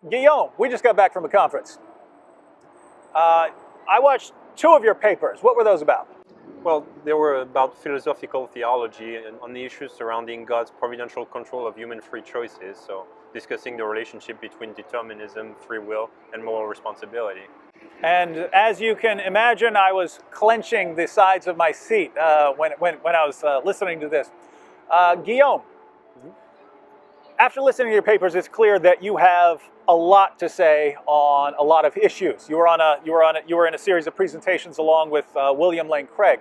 Guillaume, we just got back from a conference. I watched two of your papers. What were those about? Well, they were about philosophical theology and on the issues surrounding God's providential control of human free choices, so discussing the relationship between determinism, free will, and moral responsibility. And as you can imagine, I was clenching the sides of my seat when I was listening to this. Guillaume, after listening to your papers, it's clear that you have a lot to say on a lot of issues. You were in a series of presentations along with William Lane Craig.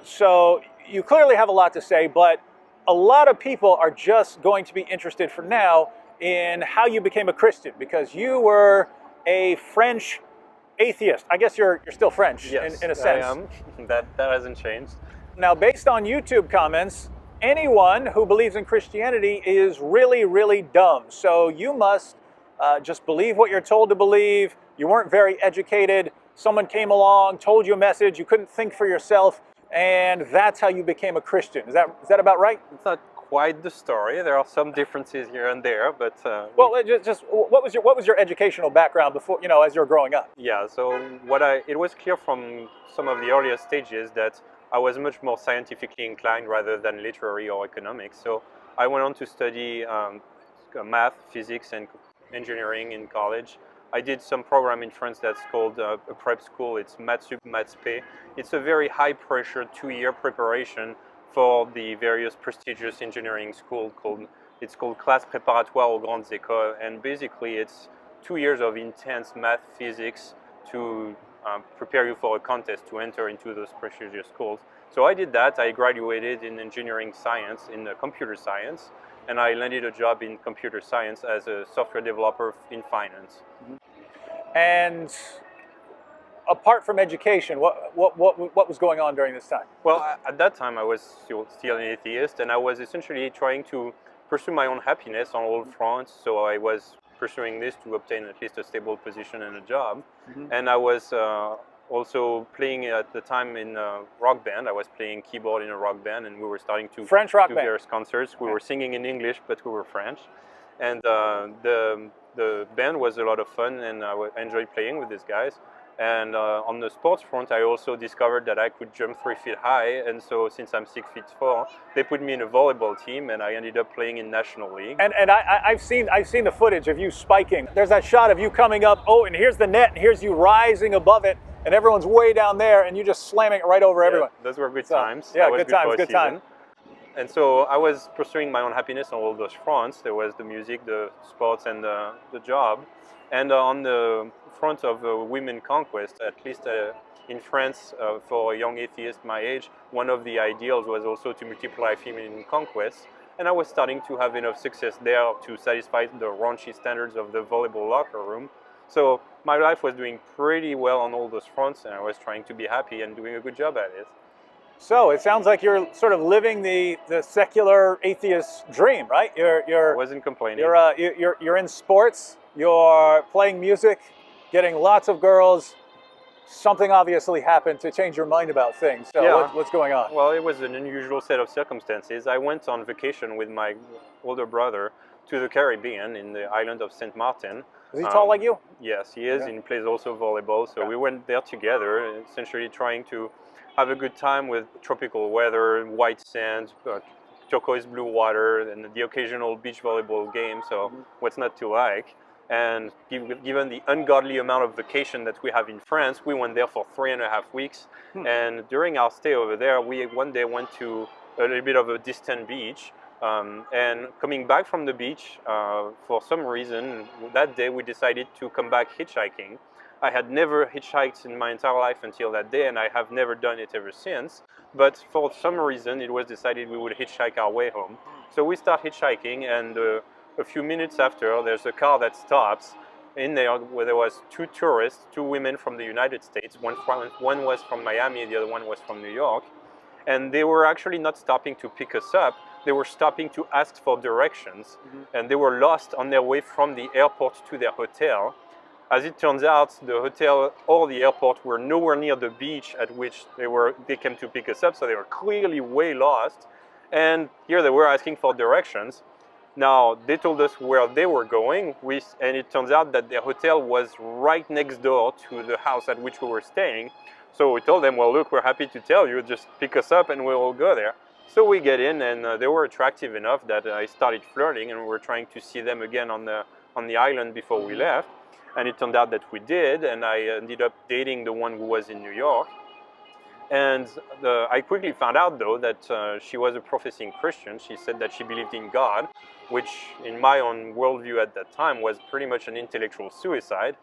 So you clearly have a lot to say, but a lot of people are just going to be interested for now in how you became a Christian, because you were a French atheist. I guess you're still French, yes, in a sense. I am. That hasn't changed. Now, based on YouTube comments, anyone who believes in Christianity is really, really dumb. So you must just believe what you're told to believe. You weren't very educated. Someone came along, told you a message, you couldn't think for yourself, and that's how you became a Christian. Is that about right? It's not quite the story. There are some differences here and there, but well, just what was your educational background before, as you were growing up? Yeah, so it was clear from some of the earlier stages that I was much more scientifically inclined rather than literary or economics. So I went on to study math, physics, and engineering in college. I did some program in France that's called a prep school. It's Maths Sup, Maths P. It's a very high-pressure 2-year preparation for the various prestigious engineering school it's called Classe Préparatoire aux Grandes Écoles, and basically it's 2 years of intense math, physics to prepare you for a contest to enter into those prestigious schools. So I did that. I graduated in engineering science, in computer science, and I landed a job in computer science as a software developer in finance. And apart from education, what was going on during this time? Well, at that time I was still an atheist, and I was essentially trying to pursue my own happiness on all fronts. So I was pursuing this to obtain at least a stable position and a job. And I was also playing at the time in a rock band. I was playing keyboard in a rock band, and we were starting to French rock do band. Various concerts. We were singing in English, but we were French. And the band was a lot of fun, and I enjoyed playing with these guys. And on the sports front, I also discovered that I could jump 3 feet high. And so since I'm 6'4", they put me in a volleyball team, and I ended up playing in National League. And I've seen the footage of you spiking. There's that shot of you coming up, and here's the net, and here's you rising above it, and everyone's way down there, and you just slamming it right over everyone. Those were good times. Yeah, good times. And so I was pursuing my own happiness on all those fronts. There was the music, the sports, and the job. And on the front of women conquest, at least in France, for a young atheist my age, one of the ideals was also to multiply feminine conquests. And I was starting to have enough success there to satisfy the raunchy standards of the volleyball locker room. So my life was doing pretty well on all those fronts, and I was trying to be happy and doing a good job at it. So it sounds like you're sort of living the secular atheist dream, right? I wasn't complaining. You're in sports. You're playing music, getting lots of girls. Something obviously happened to change your mind about things. So yeah. what's going on? Well, it was an unusual set of circumstances. I went on vacation with my older brother to the Caribbean in the island of Saint Martin. Is he tall like you? Yes, he is, and he plays also volleyball. So we went there together, essentially trying to have a good time with tropical weather, white sand, turquoise blue water, and the occasional beach volleyball game. So what's not to like? And given the ungodly amount of vacation that we have in France, we went there for 3.5 weeks. And during our stay over there, we one day went to a little bit of a distant beach. And coming back from the beach, for some reason, that day we decided to come back hitchhiking. I had never hitchhiked in my entire life until that day, and I have never done it ever since. But for some reason, it was decided we would hitchhike our way home. So we start hitchhiking, and a few minutes after, there's a car that stops in there where there was 2 tourists, 2 women from the United States. One was from Miami, the other one was from New York. And they were actually not stopping to pick us up. They were stopping to ask for directions. And they were lost on their way from the airport to their hotel. As it turns out, the hotel or the airport were nowhere near the beach at which they came to pick us up, so they were clearly way lost. And here they were asking for directions. Now, they told us where they were going, and it turns out that their hotel was right next door to the house at which we were staying. So we told them, well, look, we're happy to tell you, just pick us up and we'll go there. So we get in, and they were attractive enough that I started flirting, and we were trying to see them again on the island before we left. And it turned out that we did, and I ended up dating the one who was in New York. And I quickly found out, though, that she was a professing Christian. She said that she believed in God, which in my own worldview at that time was pretty much an intellectual suicide.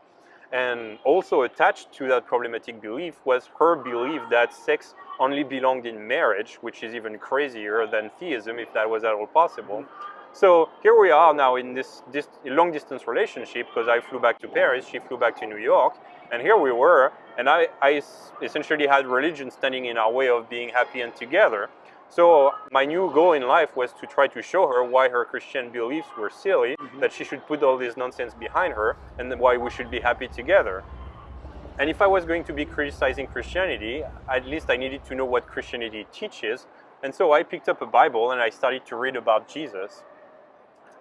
And also attached to that problematic belief was her belief that sex only belonged in marriage, which is even crazier than theism, if that was at all possible. So here we are now in this long-distance relationship, because I flew back to Paris, she flew back to New York, and here we were, and I essentially had religion standing in our way of being happy and together. So my new goal in life was to try to show her why her Christian beliefs were silly, that she should put all this nonsense behind her, and then why we should be happy together. And if I was going to be criticizing Christianity, at least I needed to know what Christianity teaches. And so I picked up a Bible and I started to read about Jesus.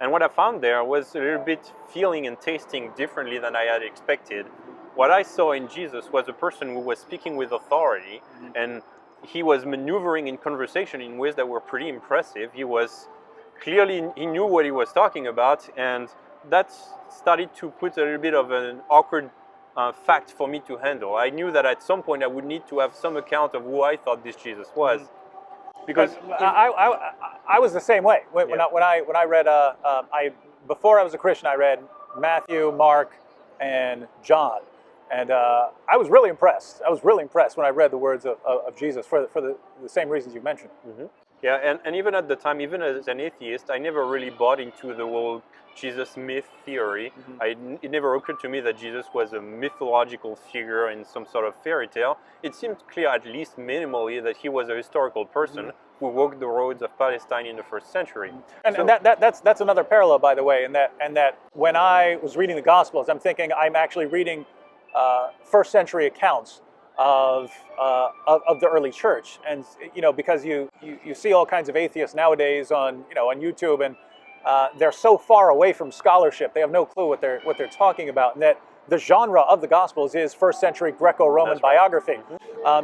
And what I found there was a little bit feeling and tasting differently than I had expected. What I saw in Jesus was a person who was speaking with authority, and he was maneuvering in conversation in ways that were pretty impressive. He knew what he was talking about, and that started to put a little bit of an awkward fact for me to handle. I knew that at some point I would need to have some account of who I thought this Jesus was. Because I was the same way. When I read, before I was a Christian, I read Matthew, Mark, and John. And I was really impressed. I was really impressed when I read the words of Jesus for the same reasons you mentioned. Mm-hmm. Yeah, and even at the time, even as an atheist, I never really bought into the whole Jesus myth theory. It never occurred to me that Jesus was a mythological figure in some sort of fairy tale. It seemed clear, at least minimally, that he was a historical person who walked the roads of Palestine in the first century. And that's another parallel, by the way, and that when I was reading the Gospels, I'm thinking I'm actually reading first century accounts of the early church, and because you see all kinds of atheists nowadays on YouTube, and they're so far away from scholarship, they have no clue what they're talking about, and that the genre of the Gospels is first century Greco-Roman biography.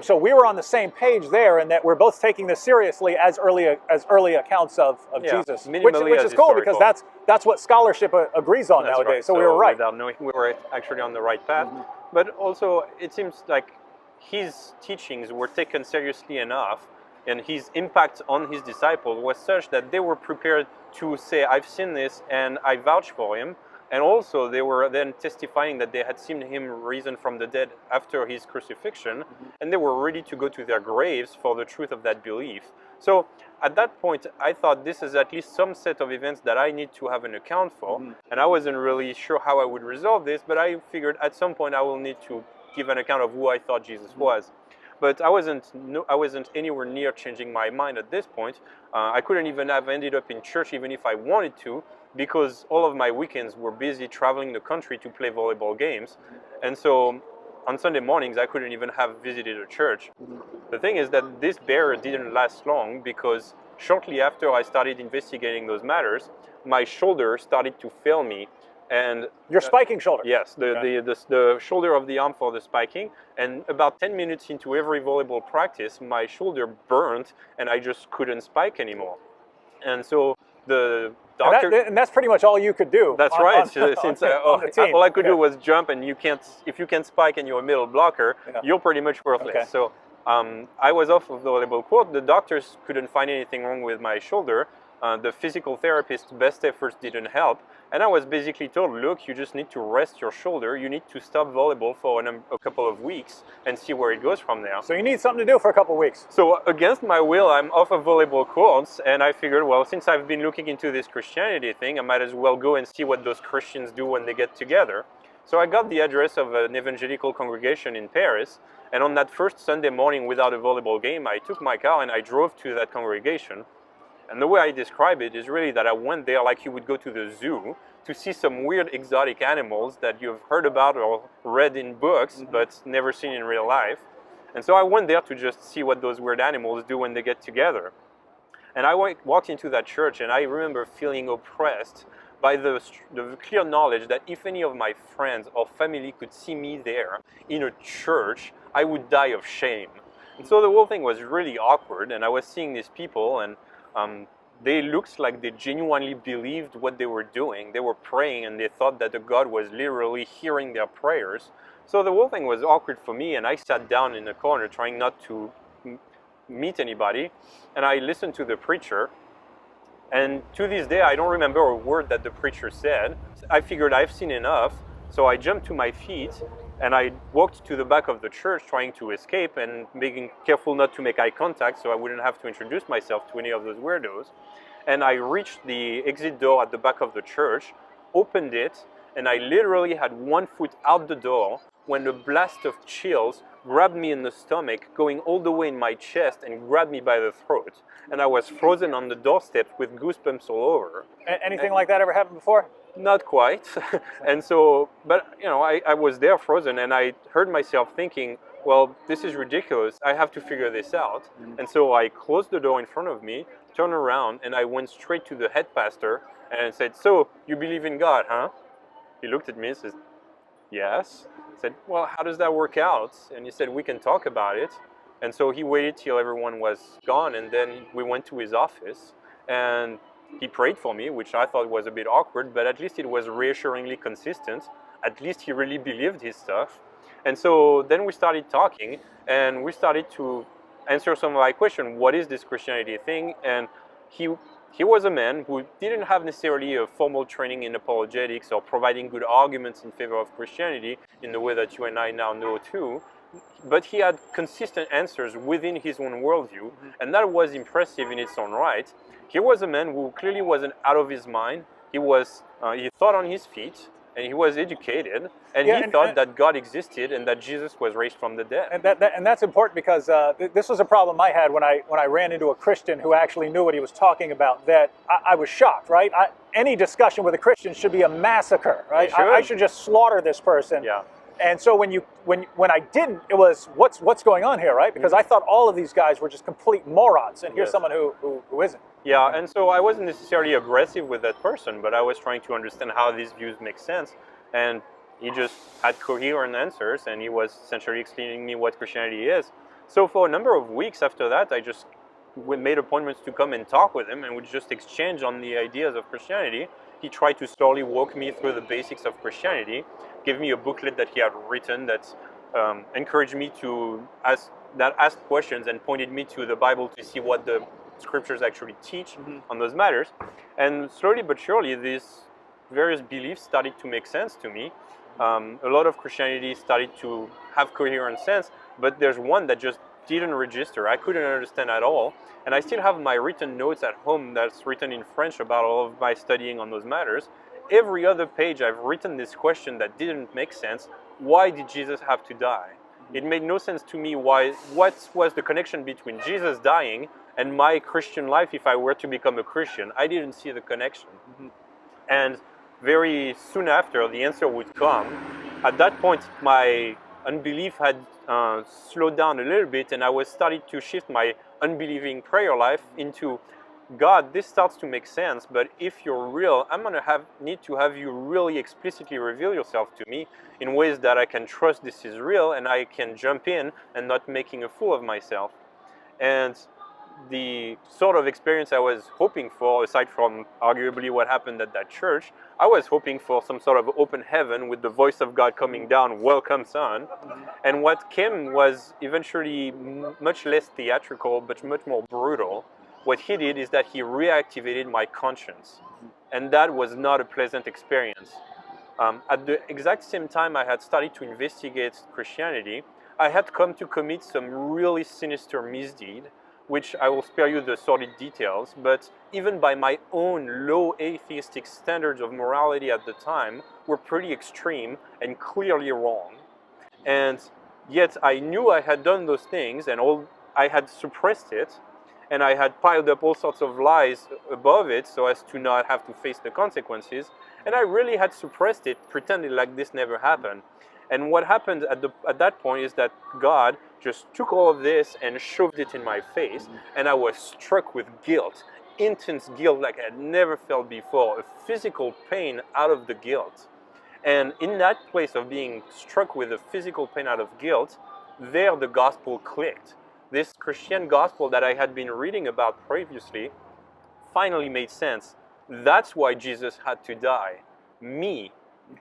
So we were on the same page there, and that we're both taking this seriously as early accounts of Jesus, which is cool, because that's what scholarship agrees on nowadays. Right. So we were right. Without knowing, we were actually on the right path. But also, it seems like his teachings were taken seriously enough, and his impact on his disciples was such that they were prepared to say, I've seen this and I vouch for him. And also they were then testifying that they had seen him risen from the dead after his crucifixion, and they were ready to go to their graves for the truth of that belief. So at that point, I thought this is at least some set of events that I need to have an account for. And I wasn't really sure how I would resolve this, but I figured at some point I will need to give an account of who I thought Jesus was. But I wasn't anywhere near changing my mind at this point. I couldn't even have ended up in church even if I wanted to, because all of my weekends were busy traveling the country to play volleyball games. And so on Sunday mornings, I couldn't even have visited a church. The thing is that this barrier didn't last long, because shortly after I started investigating those matters, my shoulder started to fail me. And your spiking shoulder? Yes, the shoulder of the arm for the spiking. And about 10 minutes into every volleyball practice, my shoulder burned and I just couldn't spike anymore. And so the doctor... And that's pretty much all you could do. That's right. All I could do was jump, and if you can't spike and you're a middle blocker, you're pretty much worthless. Okay. So I was off of the volleyball court. The doctors couldn't find anything wrong with my shoulder. The physical therapist's best efforts didn't help. And I was basically told, look, you just need to rest your shoulder. You need to stop volleyball for a couple of weeks and see where it goes from there. So you need something to do for a couple of weeks. So against my will, I'm off of volleyball courts, and I figured, well, since I've been looking into this Christianity thing, I might as well go and see what those Christians do when they get together. So I got the address of an evangelical congregation in Paris, and on that first Sunday morning without a volleyball game, I took my car and I drove to that congregation. And the way I describe it is really that I went there like you would go to the zoo to see some weird exotic animals that you've heard about or read in books, but never seen in real life. And so I went there to just see what those weird animals do when they get together. And I walked into that church, and I remember feeling oppressed by the clear knowledge that if any of my friends or family could see me there in a church, I would die of shame. And so the whole thing was really awkward, and I was seeing these people, and they looked like they genuinely believed what they were doing. They were praying, and they thought that the God was literally hearing their prayers. So the whole thing was awkward for me, and I sat down in the corner trying not to meet anybody, and I listened to the preacher. And to this day, I don't remember a word that the preacher said. I figured I've seen enough, so I jumped to my feet and I walked to the back of the church trying to escape and being careful not to make eye contact so I wouldn't have to introduce myself to any of those weirdos. And I reached the exit door at the back of the church, opened it, and I literally had 1 foot out the door when a blast of chills grabbed me in the stomach, going all the way in my chest and grabbed me by the throat. And I was frozen on the doorstep with goosebumps all over. Anything like that ever happened before? Not quite. And so, but you know, I was there frozen, and I heard myself thinking, well, this is ridiculous. I have to figure this out. And so I closed the door in front of me, turned around, and I went straight to the head pastor and said, so you believe in God, huh? He looked at me and says, yes. I said, well, how does that work out? And he said, we can talk about it. And so he waited till everyone was gone, and then we went to his office, and he prayed for me, which I thought was a bit awkward, but at least it was reassuringly consistent. At least he really believed his stuff. And so then we started talking, and we started to answer some of my questions. What is this Christianity thing? And he was a man who didn't have necessarily a formal training in apologetics or providing good arguments in favor of Christianity in the way that you and I now know too. But he had consistent answers within his own worldview, and that was impressive in its own right. He was a man who clearly wasn't out of his mind. He thought on his feet, and he was educated, and he thought that God existed and that Jesus was raised from the dead. And that's important because this was a problem I had when I ran into a Christian who actually knew what he was talking about. That I was shocked, right? Any discussion with a Christian should be a massacre, right? I should just slaughter this person. Yeah. And so when I didn't, it was what's going on here, right? Because I thought all of these guys were just complete morons, and here's someone who isn't. Yeah, and so I wasn't necessarily aggressive with that person, but I was trying to understand how these views make sense, and he just had coherent answers, and he was essentially explaining me what Christianity is. So for a number of weeks after that, we made appointments to come and talk with him, and we just exchange on the ideas of Christianity. He tried to slowly walk me through the basics of Christianity, gave me a booklet that he had written that encouraged me to ask questions and pointed me to the Bible to see what the scriptures actually teach on those matters. And slowly but surely, these various beliefs started to make sense to me. A lot of Christianity started to have coherent sense, but there's one that just didn't register. I couldn't understand at all. And I still have my written notes at home that's written in French about all of my studying on those matters. Every other page I've written this question that didn't make sense. Why did Jesus have to die? It made no sense to me what was the connection between Jesus dying and my Christian life if I were to become a Christian. I didn't see the connection. And very soon after, the answer would come. At that point, my unbelief had slowed down a little bit, and I was starting to shift my unbelieving prayer life into, God, this starts to make sense, but if you're real, I'm going to need to have you really explicitly reveal yourself to me in ways that I can trust this is real and I can jump in and not making a fool of myself. And the sort of experience I was hoping for, aside from arguably what happened at that church, I was hoping for some sort of open heaven with the voice of God coming down, welcome son. And what came was eventually much less theatrical, but much more brutal. What he did is that he reactivated my conscience. And that was not a pleasant experience. At the exact same time I had started to investigate Christianity, I had come to commit some really sinister misdeed, which I will spare you the sordid details, but even by my own low atheistic standards of morality at the time, were pretty extreme and clearly wrong. And yet I knew I had done those things, and I had suppressed it, and I had piled up all sorts of lies above it so as to not have to face the consequences, and I really had suppressed it, pretending like this never happened. And what happened at that point is that God just took all of this and shoved it in my face, and I was struck with guilt, intense guilt like I had never felt before, a physical pain out of the guilt. And in that place of being struck with a physical pain out of guilt, there the gospel clicked. This Christian gospel that I had been reading about previously finally made sense. That's why Jesus had to die. Me,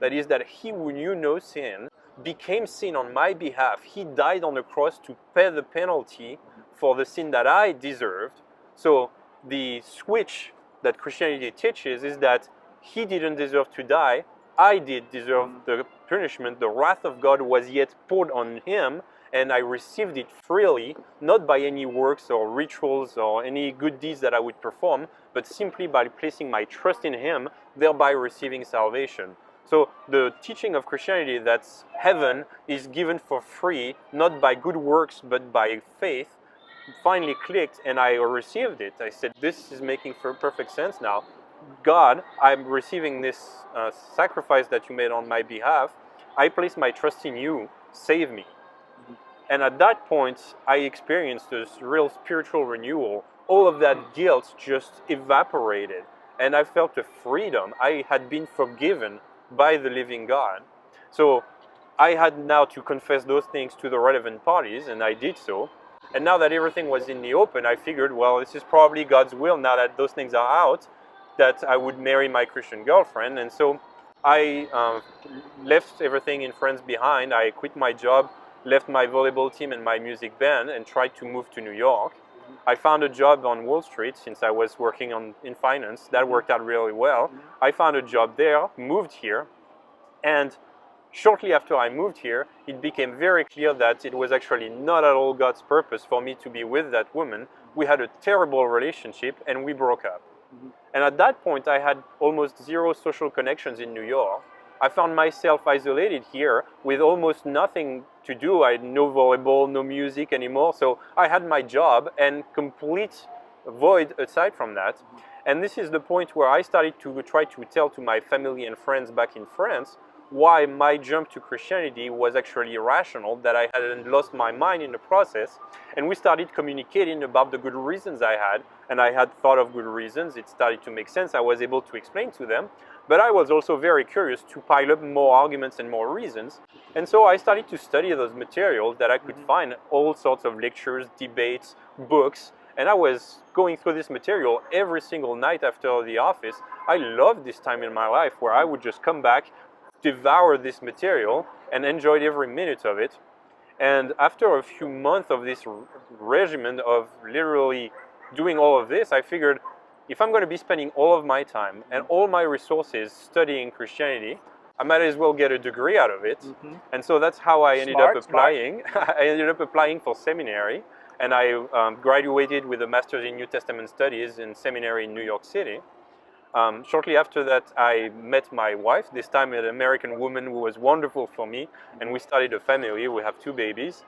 that is, that he who knew no sin became sin on my behalf. He died on the cross to pay the penalty for the sin that I deserved. So the switch that Christianity teaches is that he didn't deserve to die. I did deserve the punishment. The wrath of God was yet poured on him, and I received it freely, not by any works or rituals or any good deeds that I would perform, but simply by placing my trust in him, thereby receiving salvation. So the teaching of Christianity that heaven is given for free, not by good works, but by faith, finally clicked, and I received it. I said, this is making perfect sense now. God, I'm receiving this sacrifice that you made on my behalf. I place my trust in you. Save me. And at that point, I experienced this real spiritual renewal. All of that guilt just evaporated, and I felt a freedom. I had been forgiven by the living God. So I had now to confess those things to the relevant parties, and I did so. And now that everything was in the open, I figured, well, this is probably God's will now that those things are out, that I would marry my Christian girlfriend. And so I left everything in France behind. I quit my job, left my volleyball team and my music band, and tried to move to New York. I found a job on Wall Street since I was working in finance. That worked out really well. I found a job there, moved here, and shortly after I moved here, it became very clear that it was actually not at all God's purpose for me to be with that woman. We had a terrible relationship, and we broke up. And at that point, I had almost zero social connections in New York. I found myself isolated here with almost nothing to do. I had no volleyball, no music anymore. So I had my job and complete void aside from that. And this is the point where I started to try to tell to my family and friends back in France why my jump to Christianity was actually irrational, that I hadn't lost my mind in the process. And we started communicating about the good reasons I had, and I had thought of good reasons. It started to make sense. I was able to explain to them. But I was also very curious to pile up more arguments and more reasons. And so I started to study those materials that I could find, all sorts of lectures, debates, books. And I was going through this material every single night after the office. I loved this time in my life where I would just come back, devour this material, and enjoyed every minute of it. And after a few months of this regimen of literally doing all of this, I figured, if I'm going to be spending all of my time and all my resources studying Christianity, I might as well get a degree out of it. And so that's how I ended up applying. I ended up applying for seminary, and I graduated with a master's in New Testament studies in seminary in New York City. Shortly after that, I met my wife, this time an American woman who was wonderful for me, and we started a family. We have 2 babies.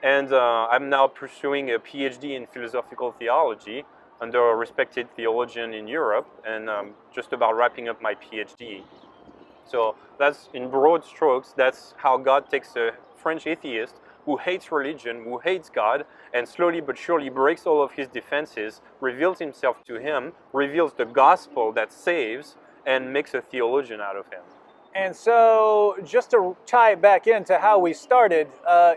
And I'm now pursuing a PhD in philosophical theology under a respected theologian in Europe, and just about wrapping up my PhD. So that's, in broad strokes, that's how God takes a French atheist who hates religion, who hates God, and slowly but surely breaks all of his defenses, reveals himself to him, reveals the gospel that saves, and makes a theologian out of him. And so, just to tie it back into how we started,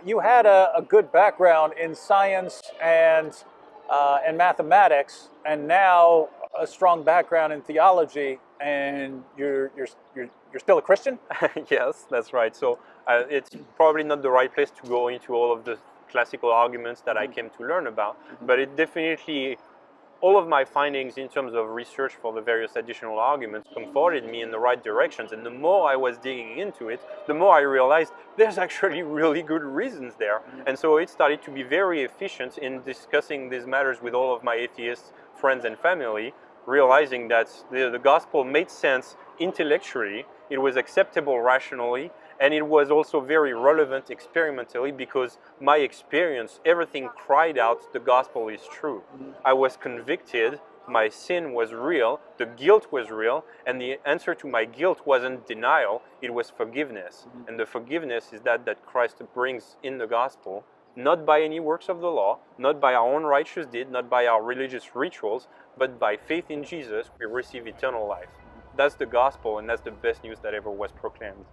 you had a good background in science and mathematics, and now a strong background in theology, and you're still a Christian? Yes, that's right. So it's probably not the right place to go into all of the classical arguments that I came to learn about, but it definitely, all of my findings in terms of research for the various additional arguments comforted me in the right directions. And the more I was digging into it, the more I realized there's actually really good reasons there. And so it started to be very efficient in discussing these matters with all of my atheist friends and family, realizing that the gospel made sense intellectually, it was acceptable rationally, and it was also very relevant experimentally, because my experience, everything cried out the gospel is true. I was convicted my sin was real, the guilt was real, and the answer to my guilt wasn't denial, it was forgiveness. And the forgiveness is that Christ brings in the gospel, not by any works of the law, not by our own righteous deed, not by our religious rituals, but by faith in Jesus, we receive eternal life. That's the gospel, and that's the best news that ever was proclaimed.